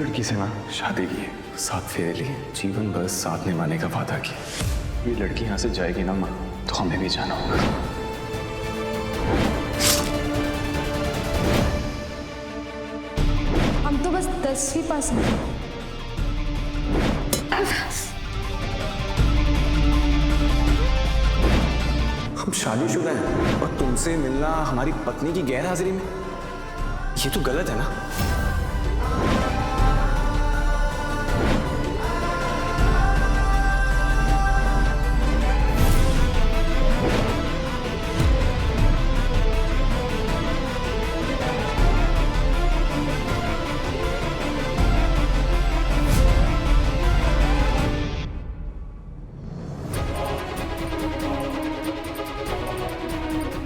लड़की से ना शादी की, साथ फेरे लिए, जीवन भर साथ निभाने का वादा किया। ये लड़की यहाँ से जाएगी ना माँ, तो हमें भी जाना होगा। हम तो बस 10 ही पास हैं। हम शादीशुदा हैं और तुमसे मिलना हमारी पत्नी की गैर हाजिरी में, ये तो गलत है ना।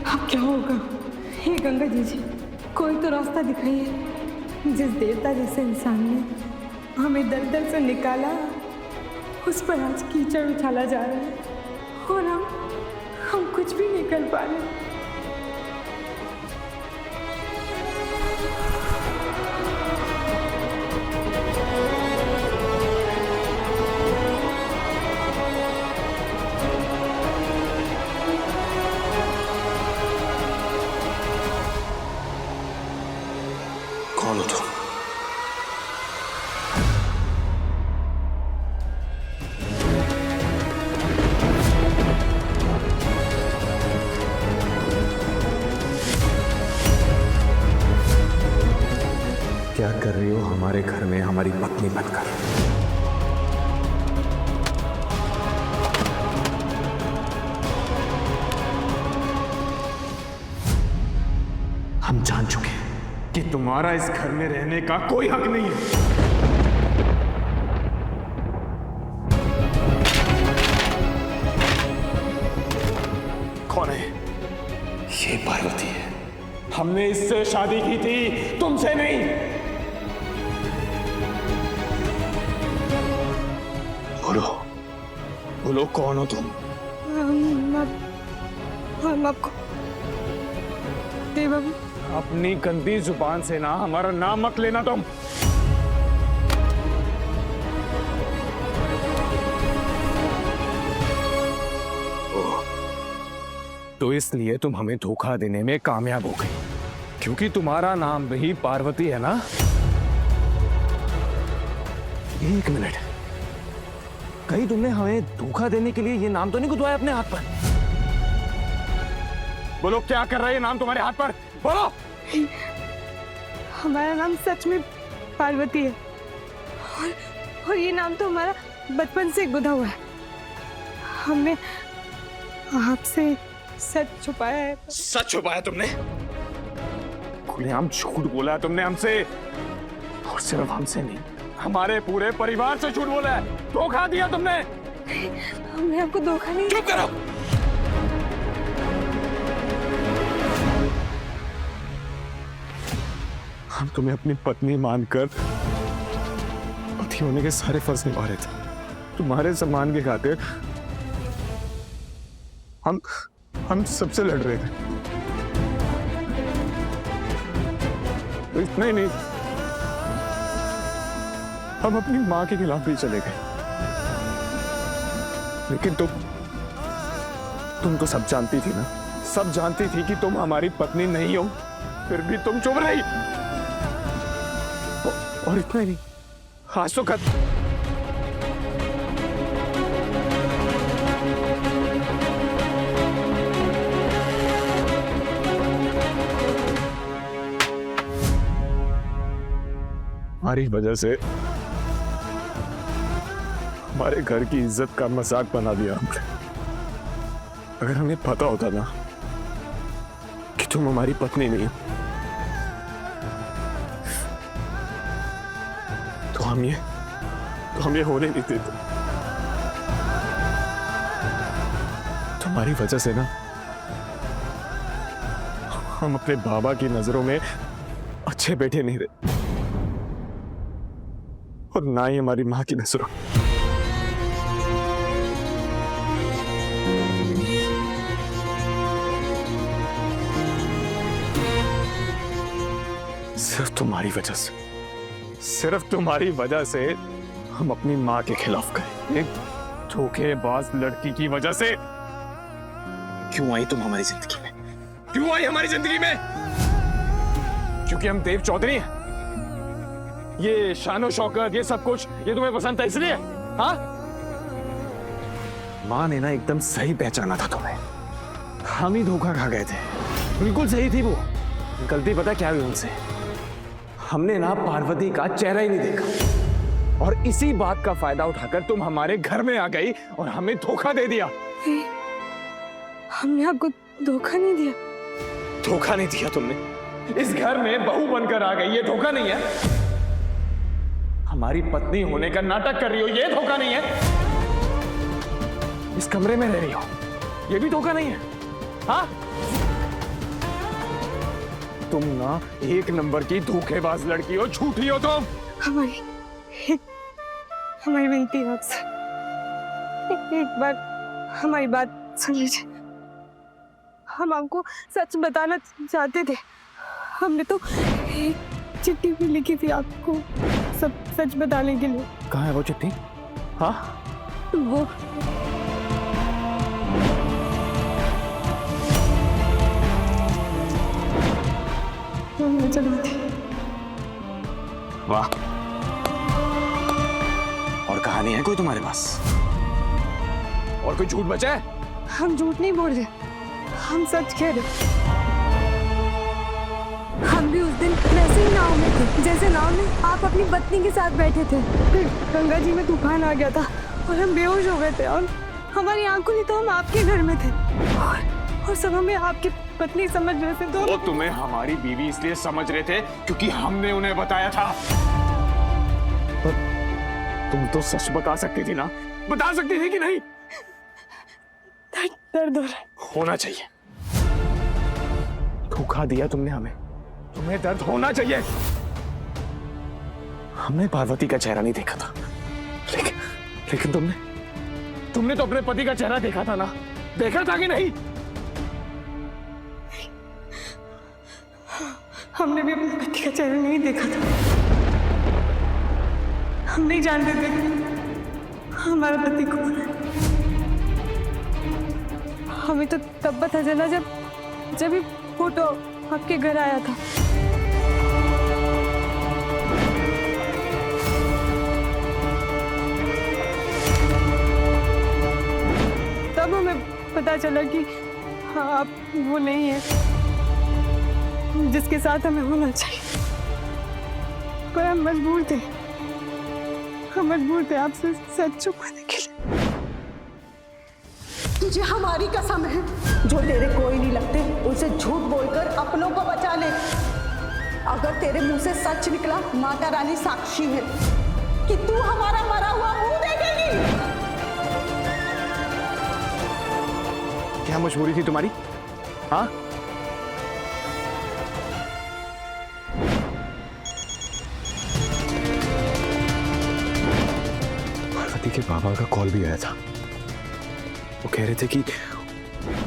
अब क्या होगा? हे गंगा जी, कोई तो रास्ता दिखाइए। जिस देवता जैसे इंसान ने हमें दलदल से निकाला, उस पर आज कीचड़ उछाला जा रहा है और हम कुछ भी नहीं कर पा रहे। कौन हो तुम? क्या कर रही हो हमारे घर में हमारी पत्नी बनकर? हम जान चुके हैं कि तुम्हारा इस घर में रहने का कोई हक नहीं है। कौन है? ये पार्वती है। हमने इससे शादी की थी, तुमसे नहीं। बोलो बोलो, कौन हो तुम? हम आपको देवा अपनी गंदी जुबान से ना हमारा नाम मत लेना तुम। तो इसलिए तुम हमें धोखा देने में कामयाब हो गई, क्योंकि तुम्हारा नाम भी पार्वती है ना? एक मिनट, कहीं तुमने हमें धोखा देने के लिए ये नाम तो नहीं गुदवाया अपने हाथ पर? बोलो, क्या कर रहे हैं नाम तुम्हारे हाथ पर? बोलो। हमारा नाम सच में पार्वती है और ये नाम तो हमारा बचपन से गुदा हुआ है। हमने आपसे सच छुपाया है। सच छुपाया तुमने? खुलेआम झूठ बोला है तुमने हमसे, और सिर्फ हमसे नहीं, हमारे पूरे परिवार से झूठ बोला है। धोखा दिया तुमने। हमने आपको धोखा नहीं। चुप करो। हम तुम्हें अपनी पत्नी मानकर पति होने के सारे फर्ज निभा रहे थे। तुम्हारे सम्मान के खातिर हम सबसे लड़ रहे थे। तो इतना ही नहीं, हम अपनी मां के खिलाफ भी चले गए। लेकिन तुम तो सब जानती थी ना, सब जानती थी कि तुम हमारी पत्नी नहीं हो, फिर भी तुम चुप रही। और इतना ही नहीं, आज तो खत्म। हमारी वजह से हमारे घर की इज्जत का मजाक बना दिया हमने। अगर हमें पता होता ना कि तुम हमारी पत्नी नहीं हो, तो हम ये होने नहीं देते। तुम्हारी वजह से ना हम अपने बाबा की नजरों में अच्छे बेटे नहीं रहे, और ना ही हमारी मां की नजरों। सिर्फ तुम्हारी वजह से सिर्फ तुम्हारी वजह से हम अपनी माँ के खिलाफ गए, एक धोखेबाज लड़की की वजह से। क्यों आई तुम हमारी जिंदगी में? क्यों आई हमारी जिंदगी में? क्योंकि हम देव चौधरी हैं? ये शानो शौकत, ये सब कुछ, ये तुम्हें पसंद था इसलिए? हाँ, माँ ने ना एकदम सही पहचाना था तुम्हें। हम ही धोखा खा गए थे। बिल्कुल सही थी वो। गलती पता क्या हुई उनसे? हमने ना पार्वती का चेहरा ही नहीं देखा, और इसी बात का फायदा उठाकर तुम हमारे घर में आ गई और हमें धोखा दे दिया। हमने आपको धोखा नहीं दिया। धोखा नहीं दिया तुमने। इस घर में बहू बनकर आ गई, ये धोखा नहीं है? हमारी पत्नी होने का नाटक कर रही हो, ये धोखा नहीं है? इस कमरे में रह रही हो, ये भी धोखा नहीं है? हाँ, तुम ना एक नंबर की धोखेबाज लड़की हो, झूठी हो तुम। हमारी विनती है आपसे, एक बार हमारी बात सुन लीजिए। हम आपको सच बताना चाहते थे। हमने तो एक चिट्ठी भी लिखी थी आपको सब सच बताने के लिए। कहाँ है वो चिट्ठी? हाँ, वो हमने चला थी। वाह, और कहानी है कोई तुम्हारे पास? और कोई झूठ बचा है? हम झूठ नहीं बोल रहे, हम सच कह रहे। हम भी उस दिन वैसे ही नाव में थे, जैसे नाव में आप अपनी पत्नी के साथ बैठे थे। फिर गंगा जी में तूफान आ गया था और हम बेहोश हो गए थे, और हमारी आंख खुली तो हम आपके घर में थे, और सब हमें आपकी पत्नी समझ रहे थे। तो वो तुम्हें हमारी बीवी इसलिए समझ रहे थे क्योंकि हमने उन्हें बताया था। पर तुम तो सच बता सकती थी ना? बता सकती थी कि नहीं? दर्द हो रहा है। होना चाहिए। धोखा दिया तुमने हमें, तुम्हें दर्द होना चाहिए। हमने पार्वती का चेहरा नहीं देखा था, लेकिन तुमने तो अपने पति का चेहरा देखा था ना? देखा था कि नहीं? हमने भी अपने पति का चेहरा नहीं देखा था। हम नहीं जानते थे कि हमारा पति कौन है। हमें तो तब पता चला जब ये फोटो आपके घर आया था। तब हमें पता चला कि हाँ, आप वो नहीं है जिसके साथ हमें होना चाहिए। पर हम मजबूर थे आपसे सच छुपाने के लिए। तुझे हमारी कसम है, जो तेरे कोई नहीं लगते उनसे झूठ बोलकर अपनों को बचा ले। अगर तेरे मुंह से सच निकला, माता रानी साक्षी है कि तू हमारा मरा हुआ मुंह देखेगी। क्या मजबूरी थी तुम्हारी? हाँ, पार्वती के बाबा का कॉल भी आया था। वो कह रहे थे कि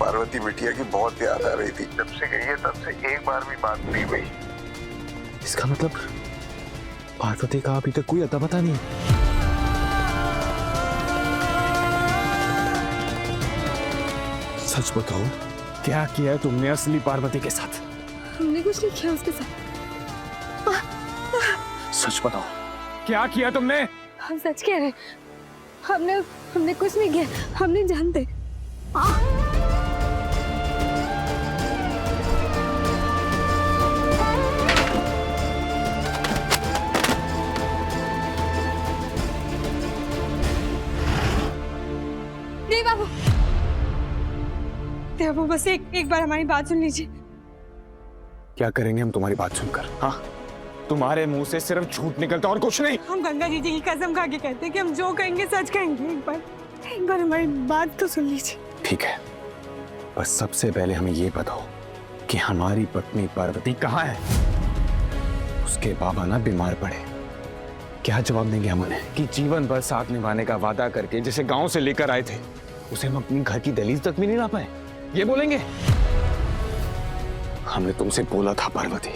पार्वती बिटिया की बहुत याद आ रही थी। जब से गई है तब से एक बार भी बात नहीं हुई। इसका मतलब पार्वती का अभी तक कोई अता पता नहीं। सच बताओ, क्या किया तुमने असली पार्वती के साथ? हमने कुछ नहीं किया उसके साथ। सच बताओ, क्या किया तुमने? हम सच कह रहे। हमने कुछ नहीं किया। हम नहीं जानते। नहीं बाबू, बाबू बस एक बार हमारी बात सुन लीजिए। क्या करेंगे हम तुम्हारी बात सुनकर? हाँ, तुम्हारे मुंह से सिर्फ झूठ निकलता और कुछ नहीं। हम गंगा जी की कसम खा के कहते हैं कि हम जो कहेंगे सच कहेंगे। एक बार हमारी बात तो सुन लीजिए। ठीक है, पर सबसे पहले हमें ये बताओ कि हमारी पत्नी पार्वती कहाँ है? उसके बाबा ना बीमार पड़े, क्या जवाब देंगे हम उन्हें कि जीवन भर साथ निभाने का वादा करके जिसे गांव से लेकर आए थे, उसे हम अपनी घर की दहलीज तक भी नहीं ला पाए? ये बोलेंगे? हमने तुमसे बोला था पार्वती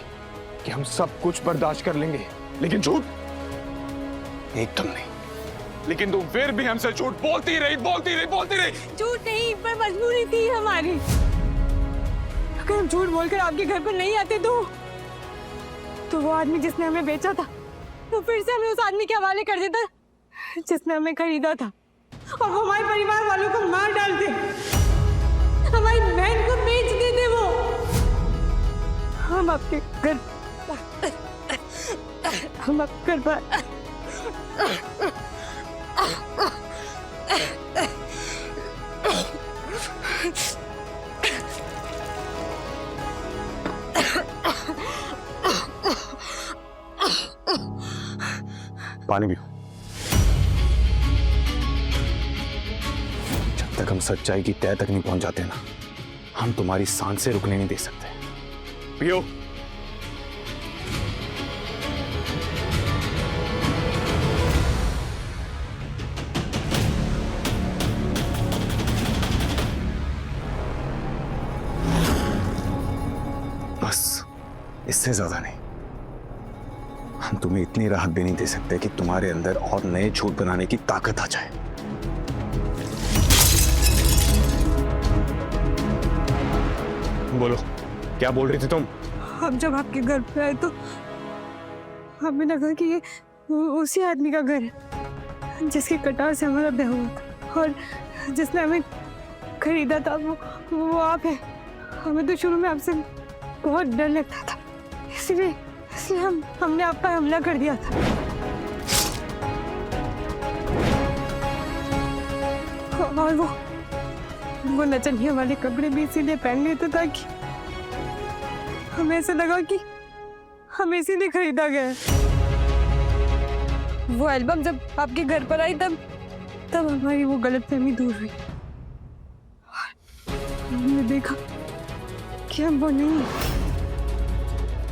कि हम सब कुछ बर्दाश्त कर लेंगे, लेकिन झूठ एकदम नहीं। लेकिन तुम फिर भी हमसे झूठ बोलती रही। झूठ नहीं, पर मजबूरी थी हमारी। अगर हम झूठ बोलकर आपके घर पर नहीं आते तो वो आदमी जिसने हमें बेचा था तो फिर से हमें उस आदमी के हवाले कर देता जिसने हमें खरीदा था, और वो हमारे परिवार वालों को मार डालते, हमारी बहन को बेच देते। वो हम आपके घर पर पानी पियो। जब तक हम सच्चाई की तह तक नहीं पहुंच जाते ना, हम तुम्हारी सांसें रुकने नहीं दे सकते। पियो। बस, इससे ज्यादा नहीं। हम तुम्हें इतनी राहत भी नहीं दे सकते कि तुम्हारे अंदर और नए झूठ बनाने की ताकत आ जाए। बोलो, क्या बोल रही थी तुम? हम जब आपके घर पे आए तो हमें लगा कि ये उसी आदमी का घर है जिसके कटार से हमारा ब्याह हुआ था, और जिसने हमें खरीदा था वो आप है। हमें तो शुरू में आपसे बहुत डर लगता था, इसलिए हमने आप पर हमला कर दिया था। और वो नचनिया वाले कपड़े भी इसीलिए पहन लिए थे ताकि हमें ऐसा लगा कि हमें इसीलिए खरीदा गया है। वो एल्बम जब आपके घर पर आई तब हमारी वो गलतफहमी दूर हुई। हमने देखा कि हम वो नहीं है,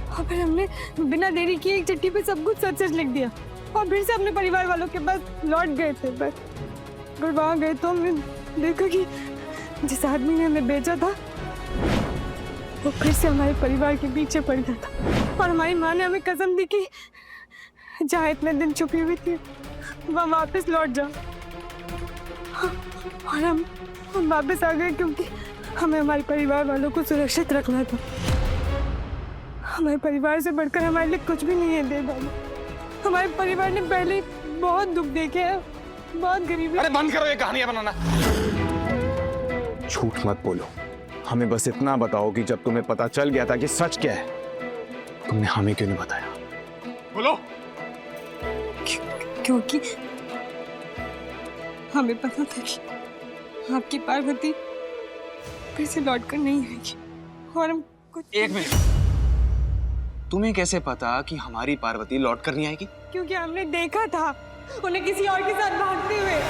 और फिर हमने बिना देरी किए एक चिट्ठी पे सब कुछ सच लिख दिया, और फिर से अपने परिवार वालों के पास लौट गए थे। पर वहां गए तो हमने देखा कि जिस आदमी ने हमें बेचा था वो फिर से हमारे परिवार के पीछे पड़ गया था, और हमारी माँ ने हमें कसम दी कि जहाँ इतने दिन छुपी हुई थी वहाँ वापस लौट जाओ। और हम वापस आ गए क्योंकि हमें हमारे परिवार वालों को सुरक्षित रखना था। हमारे परिवार से बढ़कर हमारे लिए कुछ भी नहीं है देवदानी। हमारे परिवार ने पहले बहुत दुख देखे हैं, बहुत गरीबी। अरे बंद करो ये कहानियां बनाना। झूठ मत बोलो। हमें बस इतना बताओ कि जब तुम्हें पता चल गया था कि सच क्या है, तुमने हमें क्यों नहीं बताया? बोलो। क्योंकि हमें पता था कि आपकी पार्वती फिर से लौट कर नहीं आएगी, और हम कुछ। एक मिनट, तुम्हें कैसे पता कि हमारी पार्वती लौट कर नहीं आएगी? क्योंकि हमने देखा था उन्हें किसी और के साथ भागते हुए।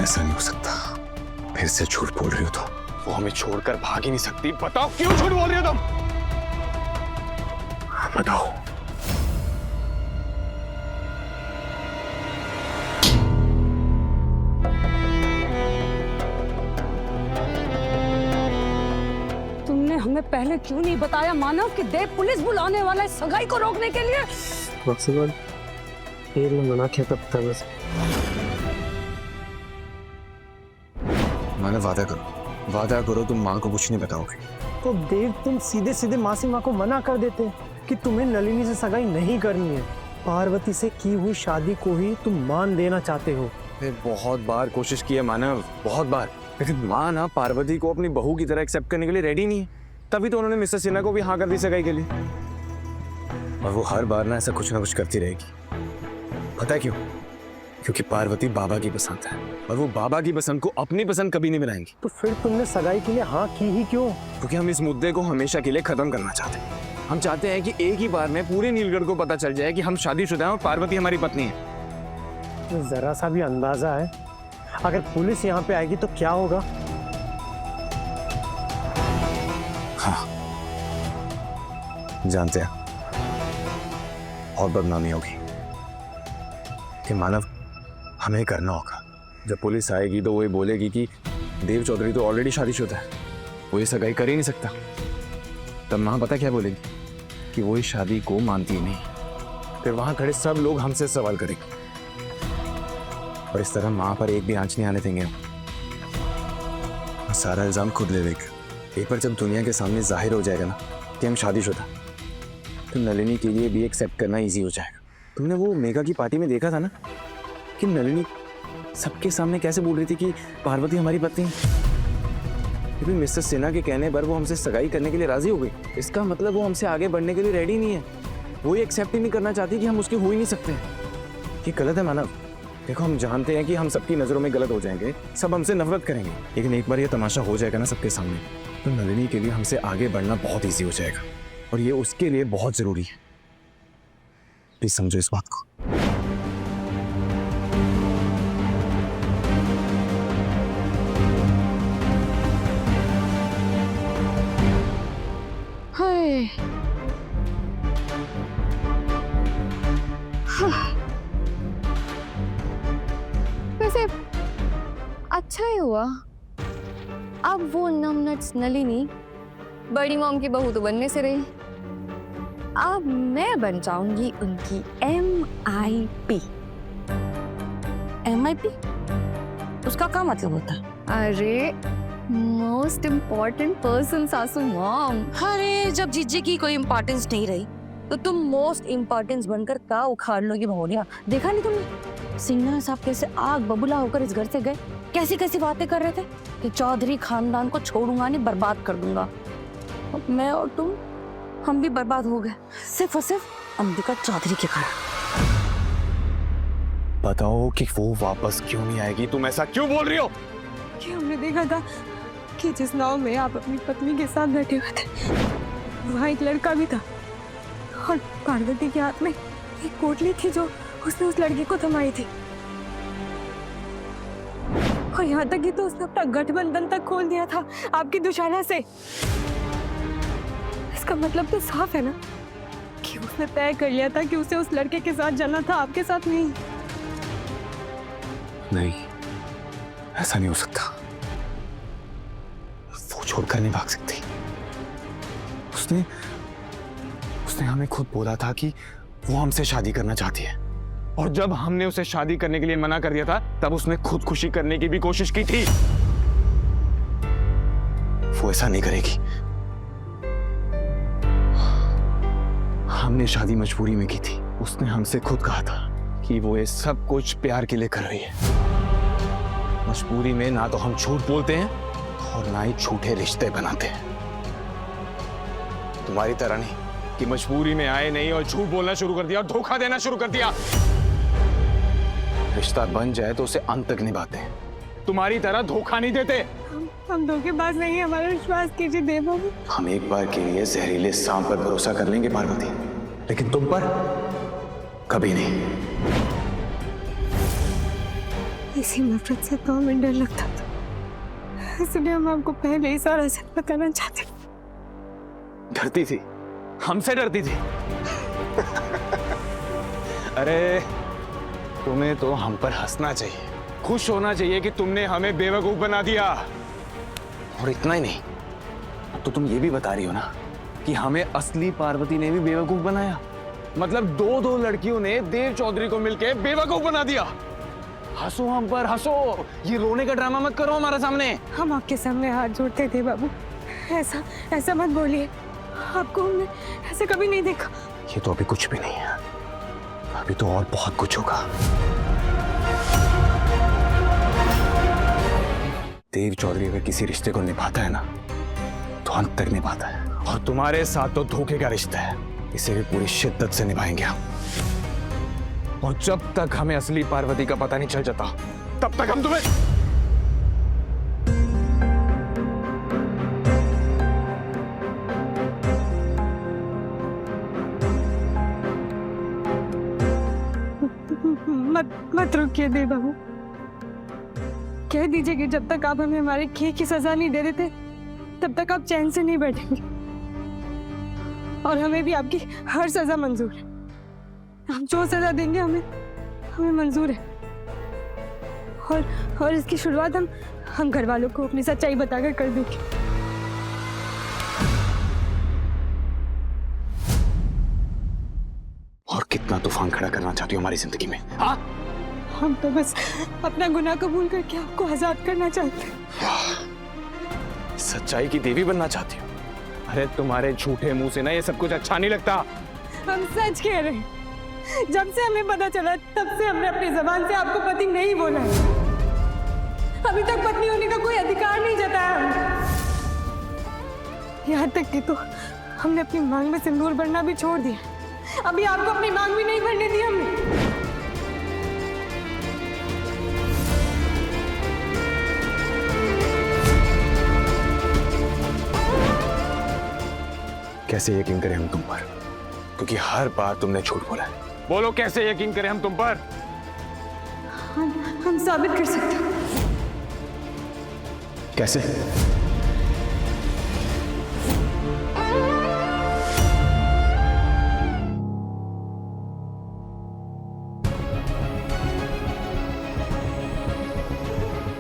ऐसा नहीं हो सकता। फिर से झूठ बोल रही हो तो वो हमें छोड़कर भाग ही नहीं सकती। बताओ क्यों झूठ बोल रही हो तुम? बताओ। तुमने हमें पहले क्यों नहीं बताया मानव कि देव पुलिस बुलाने वाला है सगाई को रोकने के लिए? मना किया तब तक बस। मानव, वादा करो तुम माँ को कुछ नहीं बताओगे। तो देव, तुम सीधे सीधे मासी माँ को मना कर देते कि तुम्हें नलिनी से सगाई नहीं करनी है। पार्वती से की हुई शादी को ही तुम मान लेना चाहते हो। बहुत बार कोशिश की है मानव, बहुत बार, लेकिन माँ ना पार्वती को अपनी बहू की तरह एक्सेप्ट करने के लिए रेडी नहीं है। तभी तो उन्होंने मिस्टर सिन्हा को भी हाँ कर दी सगाई के लिए। और वो हर बार ना ऐसा कुछ ना कुछ करती रहेगी। पता है क्यों? क्योंकि पार्वती बाबा की पसंद है, और वो बाबा की पसंद को अपनी पसंद कभी नहीं बनाएंगी। तो फिर तुमने सगाई के लिए हाँ की ही क्यों? क्योंकि हम इस मुद्दे को हमेशा के लिए खत्म करना चाहते हैं। हम चाहते हैं कि एक ही बार में पूरे नीलगढ़ को पता चल जाए कि हम शादीशुदा हैं और पार्वती हमारी पत्नी है। जरा सा भी अंदाजा है अगर पुलिस यहाँ पे आएगी तो क्या होगा? हाँ, जानते हैं बहुत बदनामी होगी कि मानव हमें करना होगा। जब पुलिस आएगी तो वो ये बोलेगी कि देव चौधरी तो ऑलरेडी शादीशुदा है, वो ये सगाई कर ही नहीं सकता। तब माँ पता क्या बोलेगी कि वो इस शादी को मानती ही नहीं। फिर वहां खड़े सब लोग हमसे सवाल करेंगे और इस तरह माँ पर एक भी आंच नहीं आने देंगे हम। सारा इल्जाम खुद ले लेगा। एक बार जब दुनिया के सामने जाहिर हो जाएगा ना कि हम शादीशुदा, तो नलिनी के लिए भी एक्सेप्ट करना इजी हो जाएगा। तुमने वो मेगा की पार्टी में देखा था ना कि नलिनी सबके सामने कैसे बोल रही थी कि पार्वती हमारी पत्नी है। फिर मिस्टर सिन्हा के कहने पर वो हमसे सगाई करने के लिए राजी हो गई। इसका मतलब वो हमसे आगे बढ़ने के लिए रेडी नहीं है। वो ये एक्सेप्ट ही नहीं करना चाहती कि हम उसके हो ही नहीं सकते। ये गलत है मानव। देखो, हम जानते हैं कि हम सबकी नजरों में गलत हो जाएंगे, सब हमसे नफरत करेंगे, लेकिन एक बार ये तमाशा हो जाएगा ना सबके सामने, तो नलिनी के लिए हमसे आगे बढ़ना बहुत ईजी हो जाएगा और ये उसके लिए बहुत जरूरी है। प्लीज समझो इस बात को। हाय, वैसे अच्छा ही हुआ, अब वो नमनट्स नलिनी बड़ी मॉम की बहू तो बनने से रही, अब मैं बन जाऊंगी उनकी MIP। MIP उसका क्या मतलब होता है? अरे मोस्ट इम्पोर्टेंट पर्सन सासू मॉम। अरे जब जीजे की कोई इम्पोर्टेंस नहीं रही तो तुम मोस्ट इम्पोर्टेंस बनकर का उखाड़ लोगी भगोनिया। देखा नहीं तुमने सिन्हा साहब कैसे आग बबूला होकर इस घर से गए, कैसी कैसी बातें कर रहे थे कि चौधरी खानदान को छोड़ूंगा नहीं, बर्बाद कर दूंगा। अब मैं और तुम हम भी बर्बाद हो गए सिर्फ और सिर्फ अंबिका चौधरी के कारण। बताओ कि वो वापस क्यों नहीं आएगी? तुम ऐसा क्यों बोल रही हो? कि हमने देखा था कि जिस नाव में आप अपनी पत्नी के साथ बैठे हुए थे वहाँ एक लड़का भी था और पार्वती के हाथ में एक पोटली थी जो उसने उस लड़की को थमाई थी। और यहाँ तक कि तो उसने अपना गठबंधन तक खोल दिया था आपकी दुशाला से। इसका मतलब तो साफ है ना कि उसने तय कर लिया था कि उसे उस लड़के के साथ जाना था, आपके साथ नहीं। नहीं, ऐसा नहीं हो सकता। वो छोड़कर नहीं भाग सकती। उसने हमें खुद बोला था कि वो हमसे शादी करना चाहती है और जब हमने उसे शादी करने के लिए मना कर दिया था तब उसने खुदकुशी करने की भी कोशिश की थी। वो ऐसा नहीं करेगी। हमने शादी मजबूरी में की थी। उसने हमसे खुद कहा था कि वो ये सब कुछ प्यार के लिए कर रही है। मजबूरी में ना तो हम झूठ बोलते हैं और ना ही झूठे रिश्ते बनाते हैं। तुम्हारी तरह नहीं कि मजबूरी में आए नहीं और झूठ बोलना शुरू कर दिया और धोखा देना शुरू कर दिया। रिश्ता बन जाए तो उसे अंत तक निभाते हैं। तुम्हारी तरह धोखा नहीं देते। हम धोखेबाज नहीं है, हमारा विश्वास कीजिए देवबाबू। हम एक बार के लिए जहरीले सांप पर भरोसा कर लेंगे पार्वती, लेकिन तुम पर कभी नहीं। इसी नफरत से तो हमें डर लगता था, इसलिए हम आपको पहले ही सारा सच बताना चाहते। डरती थी, हमसे डरती थी। अरे तुम्हें तो हम पर हंसना चाहिए, खुश होना चाहिए कि तुमने हमें बेवकूफ बना दिया। और इतना ही नहीं, अब तो तुम ये भी बता रही हो ना कि हमें असली पार्वती ने भी बेवकूफ बनाया। मतलब दो लड़कियों ने देव चौधरी को मिलकर बेवकूफ बना दिया। हंसो हम पर, हंसो। ये रोने का ड्रामा मत करो हमारे सामने। हम आपके सामने हाथ जोड़ते थे बाबू, ऐसा मत बोलिए। आपको हमने ऐसे कभी नहीं देखा। ये तो अभी कुछ भी नहीं है, अभी तो और बहुत कुछ होगा। देव चौधरी अगर किसी रिश्ते को निभाता है ना तो अंत तक निभाता है, और तुम्हारे साथ तो धोखे का रिश्ता है। इसे भी पूरी शिद्दत से निभाएंगे हम। और जब तक हमें असली पार्वती का पता नहीं चल जाता तब तक हम तुम्हें मत रुकिए देव बाबू। कह दीजिए कि जब तक आप हमें हमारे किए की सजा नहीं दे देते तब तक आप चैन से नहीं बैठेंगे और हमें भी आपकी हर सजा मंजूर है। आप जो सजा देंगे हमें हमें मंजूर है। और इसकी शुरुआत हम घर वालों को अपनी सच्चाई बताकर कर देंगे। और कितना तूफान खड़ा करना चाहती हो हमारी जिंदगी में? हाँ, हम तो बस अपना गुनाह कबूल करके आपको आजाद करना चाहते हैं। सच्चाई की देवी बनना चाहती हो? अरे तुम्हारे झूठे मुंह से ना ये सब कुछ अच्छा नहीं लगता। हम सच कह रहे हैं। जब से हमें पता चला तब से हमने अपनी जबान से आपको पति नहीं बोला है। अभी तक पत्नी होने का कोई अधिकार नहीं जताया हमने। यहाँ तक कि तो हमने अपनी मांग में सिंदूर भरना भी छोड़ दिया। अभी आपको अपनी मांग भी नहीं भरने दी हमने। कैसे यकीन करें हम तुम पर? क्योंकि हर बार तुमने झूठ बोला है। बोलो कैसे यकीन करें हम तुम पर? हम साबित कर सकते हैं। कैसे?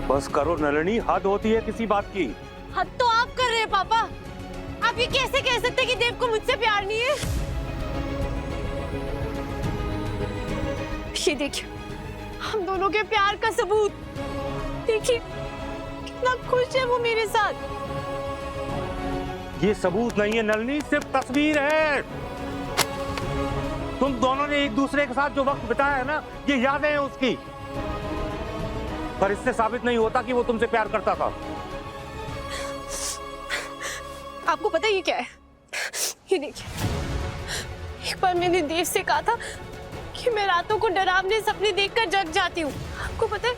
बस करो नलिनी, हद होती है किसी बात की। हद तो आप कर रहे हैं पापा। आप ये कैसे कह सकते कि देव को मुझसे प्यार नहीं है? ये देखिए, हम दोनों के प्यार का सबूत। देखिए कितना खुश है वो मेरे साथ। ये सबूत नहीं है नलिनी, सिर्फ तस्वीर है। तुम दोनों ने एक दूसरे के साथ जो वक्त बिताया है ना, ये यादें हैं उसकी। पर इससे साबित नहीं होता कि वो तुमसे प्यार करता था। आपको पता है ये क्या है? ये देखिए, एक बार मैंने देव से कहा था कि मैं रातों को डरावने सपने देखकर जग जाती हूँ। आपको पता है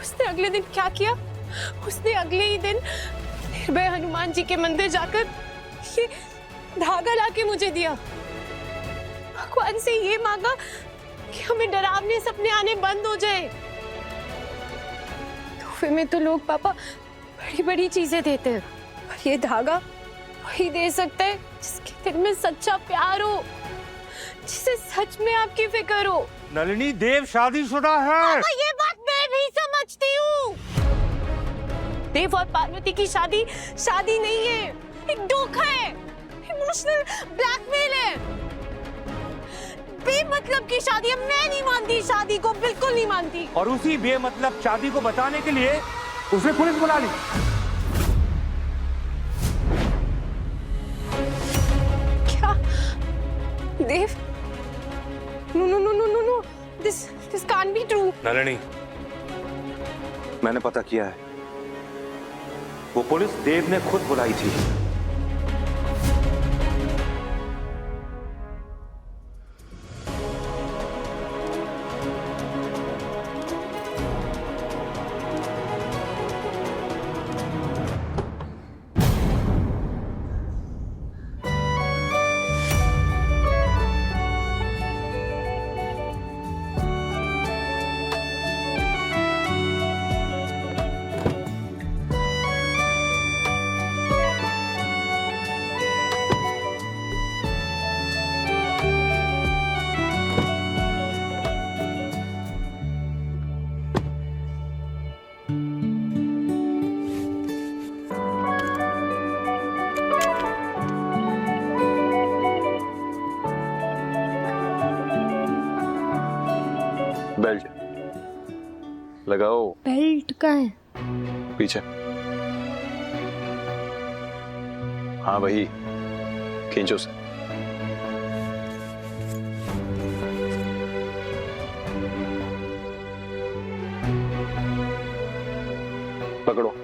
उसने अगले दिन क्या किया? उसने अगले ही दिन निर्भय हनुमान जी के मंदिर जाकर ये धागा लाके मुझे दिया। भगवान से ये मांगा कि हमें डरावने सपने आने बंद हो जाए। तोहफे में तो लोग पापा बड़ी बड़ी चीजें देते हैं, पर ये धागा वही दे सकता है जिसके दिल में सच्चा प्यार हो, जिसे सच में आपकी फिक्र हो। नलिनी, देव शादीशुदा है। पापा ये बात मैं भी समझती हूँ। देव और पार्वती की शादी शादी नहीं है, एक धोखा है, इमोशनल ब्लैकमेल है, बेमतलब की शादी है। मैं नहीं मानती शादी को, बिल्कुल नहीं मानती। और उसी बेमतलब शादी को बचाने के लिए उसे पुलिस बुला ली। क्या Dev? No no no no no no, this can't be true. Nalini, मैंने पता किया है, वो पुलिस देव ने खुद बुलाई थी। बेल्ट लगाओ। बेल्ट का है? पीछे। हाँ वही, खींचो उसे। पकड़ो।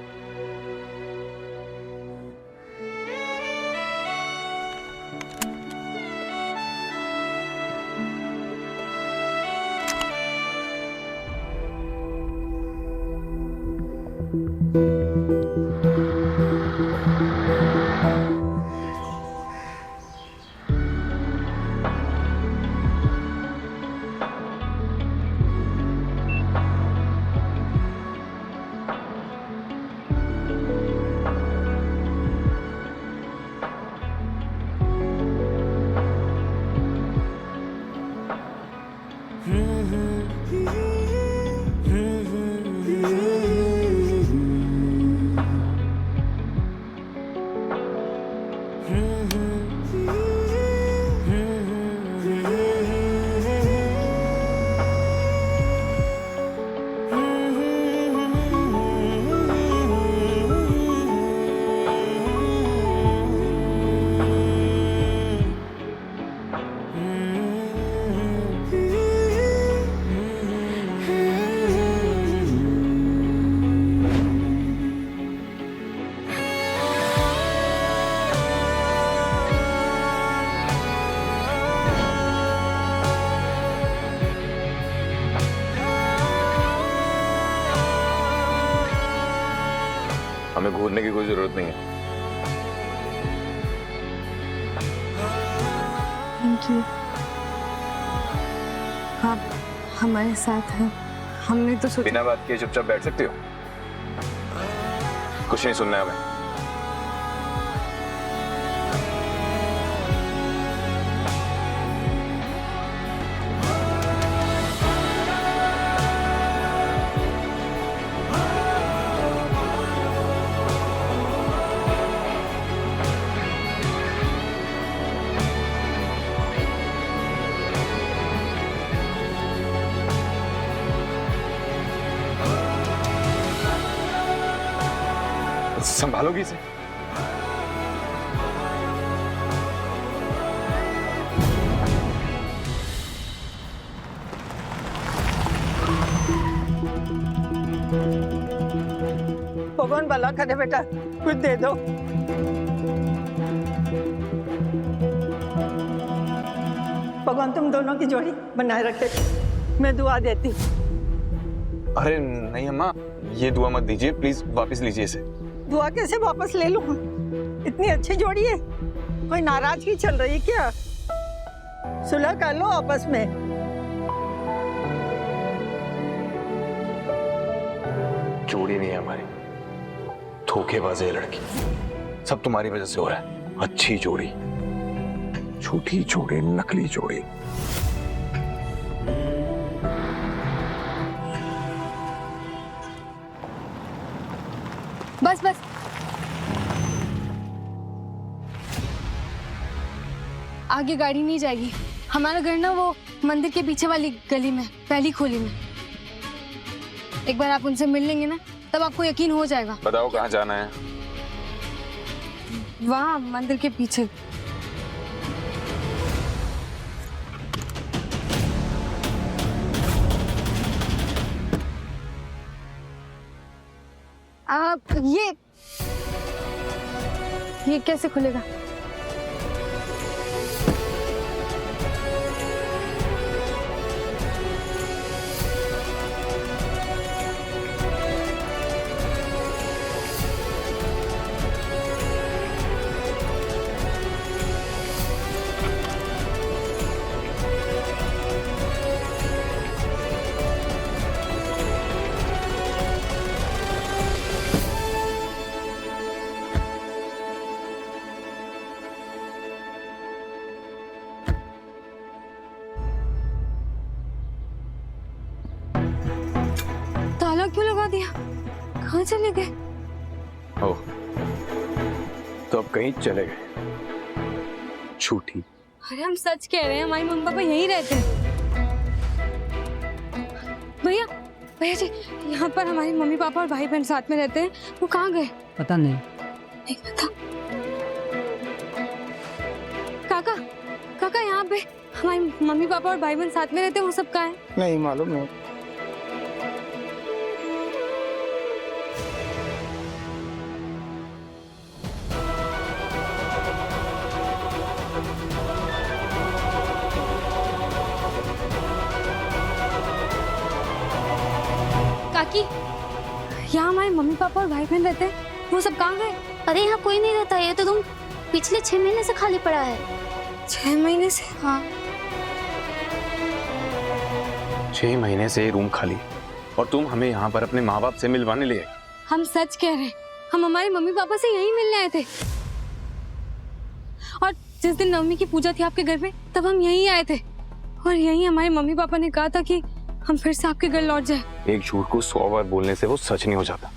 हमें घूरने की कोई जरूरत नहीं है। Thank you. आप हमारे साथ हैं। हमने तो सोचा बिना बात किए चुपचाप बैठ सकते हो? कुछ नहीं सुनना है हमें। संभालोगी इसे? भगवान भला करे बेटा, कुछ दे दो। भगवान तुम दोनों की जोड़ी बनाए रखे। मैं दुआ देती। अरे नहीं अम्मा, ये दुआ मत दीजिए प्लीज, वापस लीजिए इसे। दुआ कैसे वापस ले लूं? इतनी अच्छी जोड़ी है, कोई नाराजगी चल रही है क्या? सुलह कर लो आपस में। जोड़ी नहीं है हमारी, धोखेबाज है लड़की। सब तुम्हारी वजह से हो रहा है। अच्छी जोड़ी, झूठी जोड़ी, नकली जोड़ी। बस बस। आगे गाड़ी नहीं जाएगी। हमारा घर ना वो मंदिर के पीछे वाली गली में, पहली खोली में। एक बार आप उनसे मिल लेंगे ना, तब आपको यकीन हो जाएगा। बताओ कहाँ जाना है? वहाँ मंदिर के पीछे। आप ये कैसे खुलेगा? ताला क्यों लगा दिया? कहाँ चले गए? ओ, तो अब कहीं चले गए। झूठी। अरे हम सच कह रहे हैं, हमारी मम्मी पापा यहीं रहते हैं। भैया भैया जी, यहाँ पर हमारे मम्मी पापा और भाई बहन साथ में रहते हैं। वो कहाँ गए? पता नहीं। नहीं पता। काका काका, यहाँ पे हमारे मम्मी पापा और भाई बहन साथ में रहते हैं, वो सब कहाँ है? नहीं मालूम नहीं। काकी, यहाँ हमारे मम्मी पापा और भाई बहन रहते हैं, वो सब कहाँ गए? अरे यहाँ कोई नहीं रहता, ये तो तुम पिछले 6 महीने से खाली पड़ा है। 6 महीने से? हाँ। 6 महीने से रूम खाली, और तुम हमें यहाँ पर अपने माँ बाप से मिलवाने ले आई। हम सच कह रहे हैं, हम हमारे मम्मी पापा से यहीं मिलने आए थे। और जिस दिन नवमी की पूजा थी आपके घर में, तब हम यहीं आए थे। और यहीं हमारे मम्मी पापा ने कहा था कि हम फिर से आपके घर लौट जाए। एक झूठ को 100 बार बोलने से वो सच नहीं हो जाता।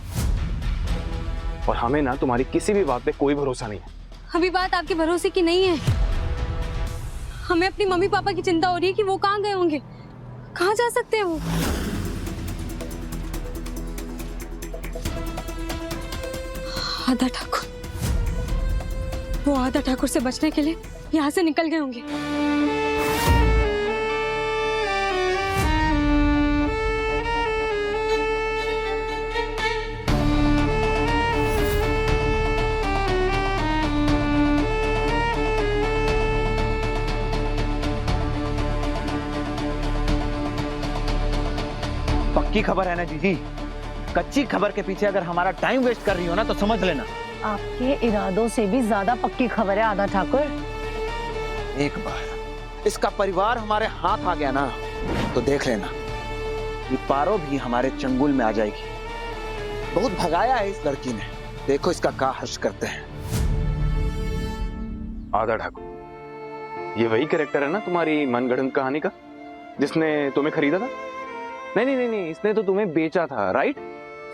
और हमें ना तुम्हारी किसी भी बात पे कोई भरोसा नहीं है। अभी बात आपके भरोसे की नहीं है। हमें अपनी मम्मी पापा की चिंता हो रही है कि वो कहाँ गए होंगे, कहाँ जा सकते हैं वो। आधा ठाकुर, वो आधा ठाकुर से बचने के लिए यहाँ से निकल गए होंगे। पक्की खबर है ना जीजी, कच्ची खबर के पीछे अगर हमारा टाइम वेस्ट कर रही हो ना तो समझ लेना आपके इरादों से भी ज्यादा पक्की खबर है आधा ठाकुर। एक बार इसका परिवार हमारे हाथ आ गया ना तो देख लेना, ये पारो भी हमारे चंगुल में आ जाएगी। बहुत भगाया है इस लड़की ने, देखो इसका का हर्ष करते हैं। आधा ठाकुर, ये वही कैरेक्टर है ना तुम्हारी मनगढ़ंत कहानी का, जिसने तुम्हें खरीदा था? नहीं, इसने तो तुम्हें बेचा था, राइट?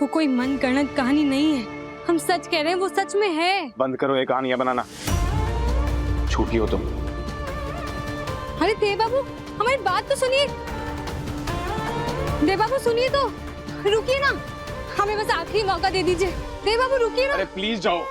वो कोई मनगढ़ंत कहानी नहीं है, हम सच कह रहे हैं, वो सच में है। बंद करो ये कहानियां बनाना, झूठी हो तुम। अरे देव बाबू, हमारी बात तो सुनिए। देव बाबू सुनिए तो, रुकिए ना, हमें बस आखिरी मौका दे दीजिए। देव बाबू रुकिए ना। अरे प्लीज जाओ।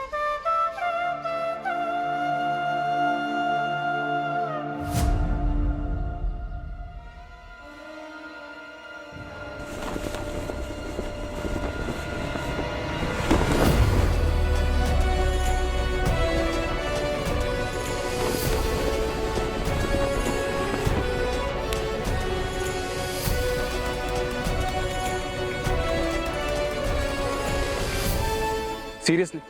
सीरियसली,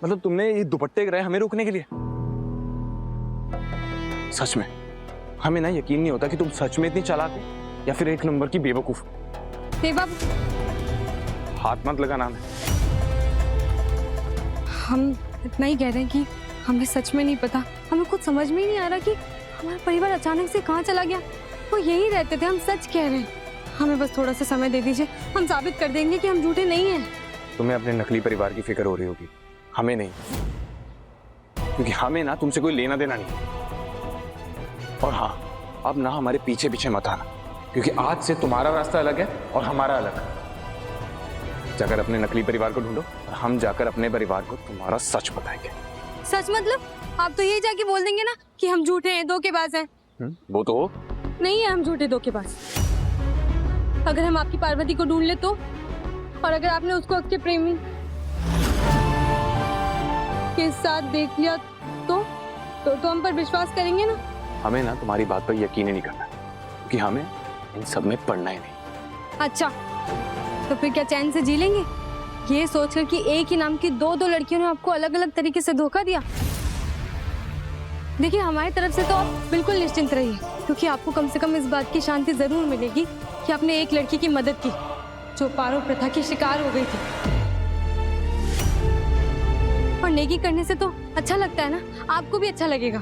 मतलब तुमने ये दुपट्टे गिराए हमें रोकने के लिए? सच में हमें ना यकीन नहीं होता कि तुम सच में इतनी चालाक हो या फिर एक नंबर की बेवकूफ। देव बाबू, हाथ मत लगाना हमें। हम इतना ही कह रहे हैं कि हमें सच में नहीं पता, हमें कुछ समझ में ही नहीं आ रहा कि हमारा परिवार अचानक से कहाँ चला गया। वो यहीं रहते थे, हम सच कह रहे हैं। हमें बस थोड़ा सा समय दे दीजिए, हम साबित कर देंगे कि हम झूठे नहीं हैं। तुम्हें अपने नकली परिवार की फिक्र हो रही होगी, हमें नहीं, क्योंकि हमें ना तुमसे कोई लेना देना नहीं। और हाँ, अब ना हमारे पीछे पीछे मत आना, क्योंकि आज से तुम्हारा रास्ता अलग है और हमारा अलग है। जाकर अपने नकली परिवार को ढूंढो और हम जाकर अपने परिवार को तुम्हारा सच बताएंगे। सच मतलब? आप तो यही जाके बोल देंगे ना कि हम झूठे हैं, धोखेबाज हैं। वो तो हो। नहीं है हम झूठे धोखेबाज। अगर हम आपकी पार्वती को ढूंढ ले तो, और अगर आपने उसको आपके प्रेमी के साथ देख लिया तो हम पर विश्वास करेंगे ना? हमें ना तुम्हारी बात पर यकीन ही नहीं करना, क्योंकि हमें इन सब में पड़ना ही नहीं। अच्छा, तो फिर क्या चैन से जी लेंगे ये सोचकर कि एक ही नाम की दो लड़कियों ने आपको अलग अलग तरीके से धोखा दिया? देखिए, हमारी तरफ से तो आप बिल्कुल निश्चिंत रहिए, क्योंकि आपको कम से कम इस बात की शांति जरूर मिलेगी कि आपने एक लड़की की मदद की जो पारो प्रथा की शिकार हो गई थी। और नेकी करने से तो अच्छा लगता है ना, आपको भी अच्छा लगेगा।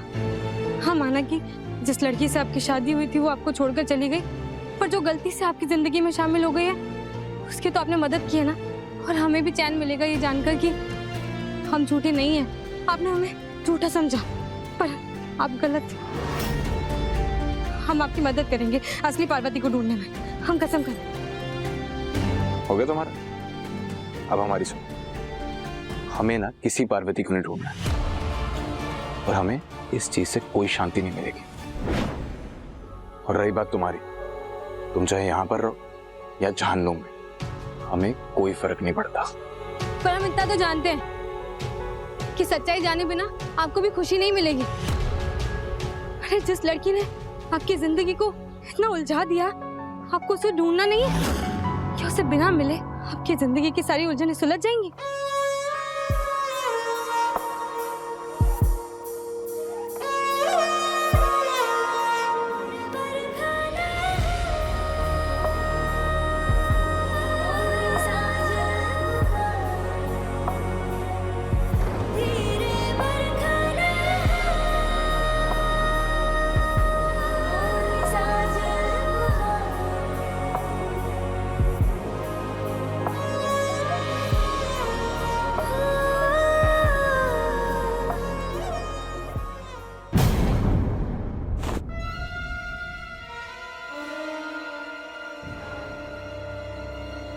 हाँ, माना कि जिस लड़की से आपकी शादी हुई थी वो आपको छोड़कर चली गई, पर जो गलती से आपकी जिंदगी में शामिल हो गई है उसकी तो आपने मदद की है ना। और हमें भी चैन मिलेगा ये जानकर कि हम झूठे नहीं हैं। आपने हमें झूठा समझा, पर आप गलत थे। हम आपकी मदद करेंगे असली पार्वती को ढूंढने में, हम कसम करें। हो गया तुम्हारा? अब हमारी सुनो, हमें ना किसी पार्वती को नहीं ढूंढना है, और हमें इस चीज से कोई शांति नहीं मिलेगी। और रही बात तुम्हारी, तुम चाहे यहां पर रहो या जहन्नुम में, हमें कोई फर्क नहीं पड़ता। पर हम इतना तो जानते हैं कि सच्चाई जाने बिना आपको भी खुशी नहीं मिलेगी। अरे जिस लड़की ने आपकी जिंदगी को इतना उलझा दिया, आपको उसे ढूंढना नहीं है कि उसे बिना मिले आपकी जिंदगी की सारी उलझनें सुलझ जाएंगी?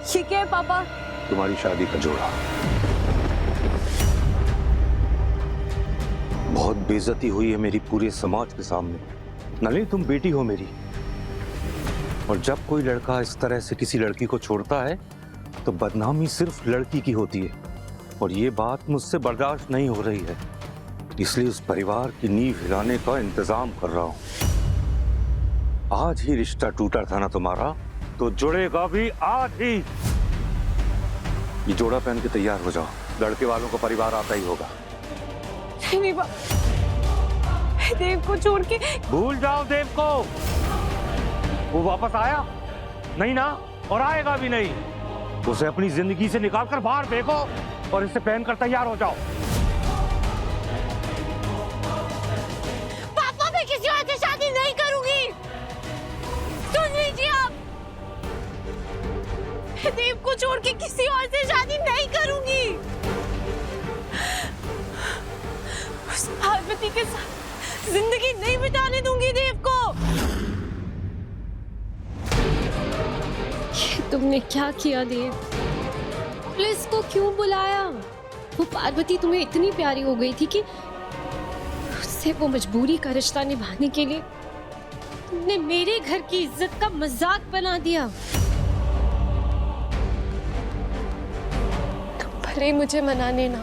ये क्या है पापा? तुम्हारी शादी का जोड़ा। बहुत बेइज्जती हुई है मेरी पूरे समाज के सामने। नलिनी, तुम बेटी हो मेरी, और जब कोई लड़का इस तरह से किसी लड़की को छोड़ता है तो बदनामी सिर्फ लड़की की होती है, और ये बात मुझसे बर्दाश्त नहीं हो रही है। इसलिए उस परिवार की नींव हिलाने का इंतजाम कर रहा हूं। आज ही रिश्ता टूटा था ना तुम्हारा, तो जुड़ेगा भी आज ही। ये जोड़ा पहन के तैयार हो जाओ, लड़के वालों का परिवार आता ही होगा। नहीं देव को छोड़ के। भूल जाओ देव को, वो वापस आया नहीं ना, और आएगा भी नहीं। उसे अपनी जिंदगी से निकालकर बाहर फेंको और इसे पहनकर तैयार हो जाओ। पापा, मैं किसी और से शादी नहीं करूंगी, सुन लीजिए आप। देव को छोड़ के किसी और से शादी नहीं करूंगी। उस पार्वती के साथ जिंदगी नहीं बिताने दूंगी देव को। ये तुमने क्या किया देव? पुलिस को क्यों बुलाया? वो पार्वती तुम्हें इतनी प्यारी हो गई थी कि उससे वो मजबूरी का रिश्ता निभाने के लिए तुमने मेरे घर की इज्जत का मजाक बना दिया। तुम भले मुझे मनाने ना,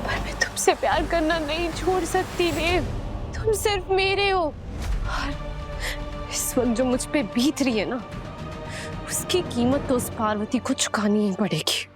पर मैं तुमसे प्यार करना नहीं छोड़ सकती देव। तुम सिर्फ मेरे हो, और इस वक्त जो मुझ पे बीत रही है ना, उसकी कीमत तो उस पार्वती को चुकानी ही पड़ेगी।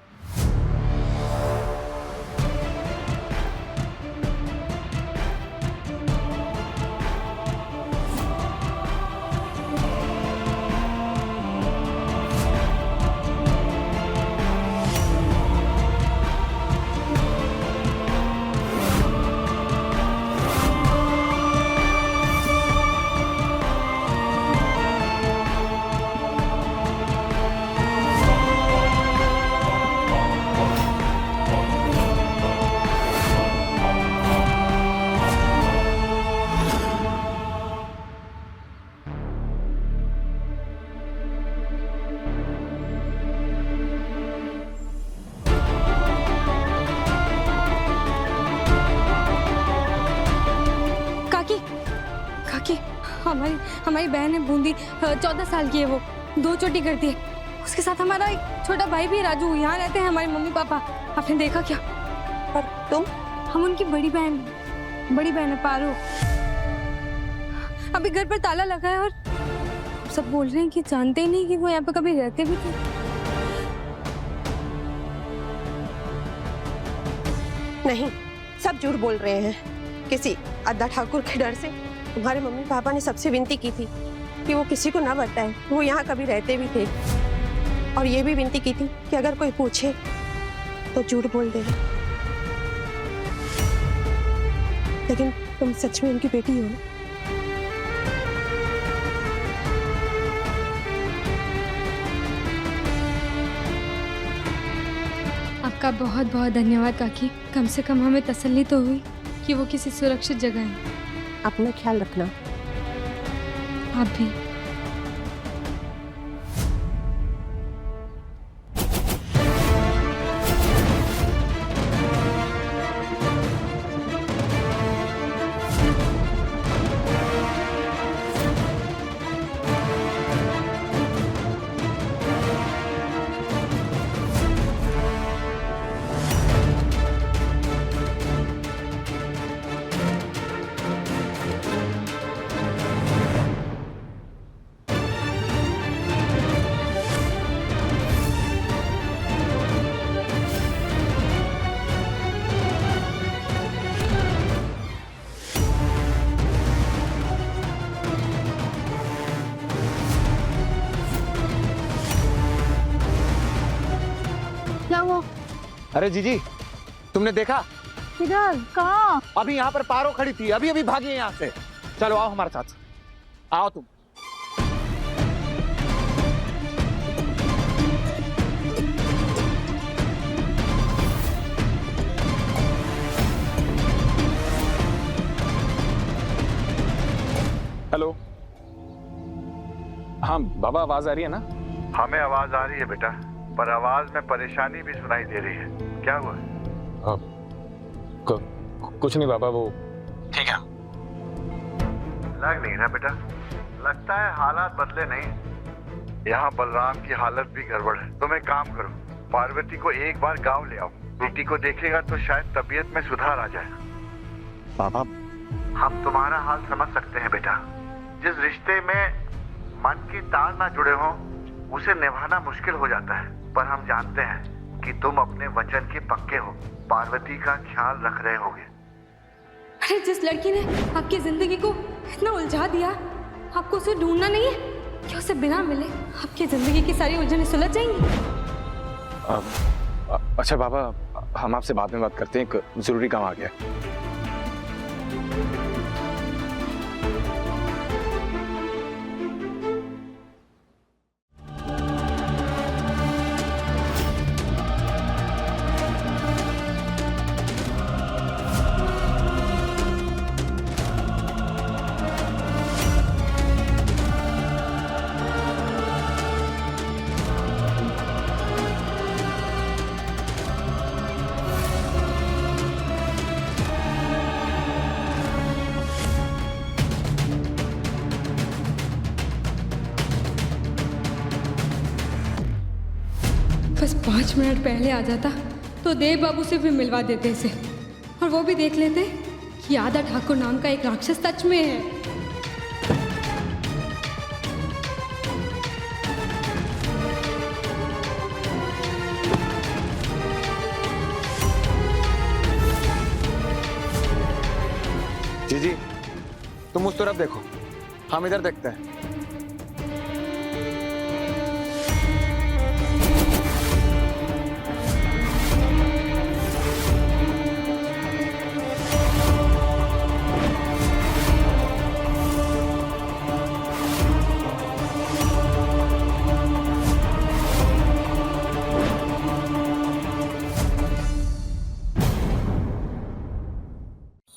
हमारी बहन है बूंदी, 14 साल की है। वो 2 चोटी करती है। उसके साथ हमारा एक छोटा भाई भी है राजू। यहाँ रहते हैं हमारे मम्मी पापा। आपने देखा क्या? और तुम? हम उनकी बड़ी बहन है पारो। अभी घर पर ताला लगा है और सब बोल रहे हैं कि जानते ही नहीं कि वो यहाँ पे कभी रहते भी थे। नहीं, सब झूठ बोल रहे हैं। किसी अद्दा ठाकुर के डर से तुम्हारे मम्मी पापा ने सबसे विनती की थी कि वो किसी को ना बताएं वो यहाँ कभी रहते भी थे, और ये भी विनती की थी कि अगर कोई पूछे तो झूठ बोल दे। लेकिन तुम सच में उनकी बेटी हो ना? आपका बहुत बहुत धन्यवाद काकी। कम से कम हमें तसल्ली तो हुई कि वो किसी सुरक्षित जगह है। अपना ख्याल रखना। आप भी। अरे जीजी, तुमने देखा? किधर? कहाँ? अभी यहाँ पर पारो खड़ी थी, अभी अभी भागी है यहाँ से। चलो आओ हमारे साथ, आओ तुम। हेलो, हाँ बाबा, आवाज आ रही है ना? हमें आवाज आ रही है बेटा, पर आवाज में परेशानी भी सुनाई दे रही है। क्या हुआ? कुछ नहीं बाबा, वो ठीक है। लग नहीं रहा बेटा, लगता है हालात बदले नहीं। यहाँ बलराम की हालत भी गड़बड़ है। तुम एक काम करो, पार्वती को एक बार गांव ले आओ। बेटी को देखेगा तो शायद तबीयत में सुधार आ जाए। बाबा हम तुम्हारा हाल समझ सकते हैं बेटा। जिस रिश्ते में मन की तार ना जुड़े हों उसे निभाना मुश्किल हो जाता है, पर हम जानते हैं कि तुम अपने वचन के पक्के हो। पार्वती का ख्याल रख रहे होगे। अरे जिस लड़की ने आपकी जिंदगी को इतना उलझा दिया, आपको उसे ढूंढना नहीं है कि उसे बिना मिले आपकी जिंदगी की सारी उलझनें सुलझ जाएंगी। अच्छा बाबा, हम आपसे बाद में बात करते हैं, एक जरूरी काम आ गया। बस 5 मिनट पहले आ जाता तो देव बाबू से भी मिलवा देते इसे, और वो भी देख लेते कि आदा ठाकुर नाम का एक राक्षस सच में है। जी तुम उस तरफ देखो, हम इधर देखते हैं।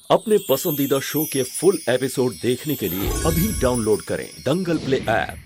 अपने पसंदीदा शो के फुल एपिसोड देखने के लिए अभी डाउनलोड करें दंगल प्ले ऐप।